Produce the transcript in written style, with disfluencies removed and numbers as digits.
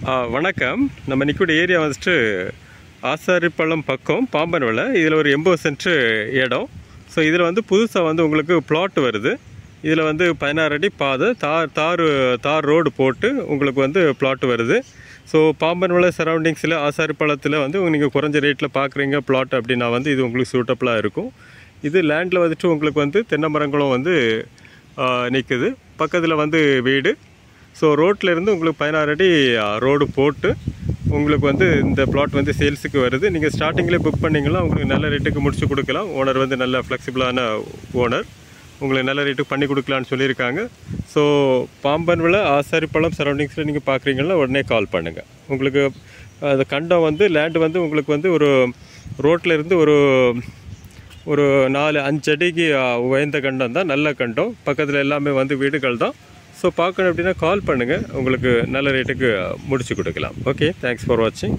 வணக்கம். நம்ம நிற்கக்கூடிய ஏரியா வந்துட்டு ஆசாரிப்பள்ளம் பக்கம் பாம்பன் விலை. இதில் ஒரு 80 சென்ட் இடம். ஸோ இதில் வந்து புதுசாக வந்து உங்களுக்கு பிளாட் வருது. இதில் வந்து 16 அடி பாதை தார் ரோடு போட்டு உங்களுக்கு வந்து பிளாட் வருது. ஸோ பாம்பன் விலை சரௌண்டிங்ஸில் ஆசாரிப்பள்ளத்தில் வந்து நீங்கள் குறைஞ்ச ரேட்டில் பார்க்குறீங்க பிளாட் அப்படின்னா வந்து இது உங்களுக்கு சூட்டபுளாக இருக்கும். இது லேண்டில் வந்துட்டு உங்களுக்கு வந்து தென்னை மரங்களும் வந்து நிற்குது. பக்கத்தில் வந்து வீடு. ஸோ ரோட்டில் இருந்து உங்களுக்கு 16 அடி ரோடு போட்டு உங்களுக்கு வந்து இந்த பிளாட் வந்து சேல்ஸுக்கு வருது. நீங்கள் ஸ்டார்டிங்கில் புக் பண்ணிங்கன்னா உங்களுக்கு நல்ல ரேட்டுக்கு முடிச்சு கொடுக்கலாம். ஓனர் வந்து நல்ல ஃப்ளெக்சிபிளான ஓனர், உங்களுக்கு நல்ல ரேட்டுக்கு பண்ணி கொடுக்கலான்னு சொல்லியிருக்காங்க. ஸோ பாம்பன் விலை ஆசாரிப்பள்ளம் சரௌண்டிங்ஸில் நீங்கள் பார்க்குறீங்கன்னா உடனே கால் பண்ணுங்கள். உங்களுக்கு அது கண்டம் வந்து லேண்டு வந்து உங்களுக்கு வந்து ஒரு ரோட்டில் இருந்து ஒரு 4-5 அடிக்கு உயர்ந்த கண்டம் தான், நல்ல கண்டம். பக்கத்தில் எல்லாமே வந்து வீடுகள் தான். ஸோ பார்க்கணும் அப்படின்னா கால் பண்ணுங்கள், உங்களுக்கு நல்ல ரேட்டுக்கு முடிச்சு கொடுக்கலாம். ஓகே, தேங்க்ஸ் ஃபார் வாட்சிங்.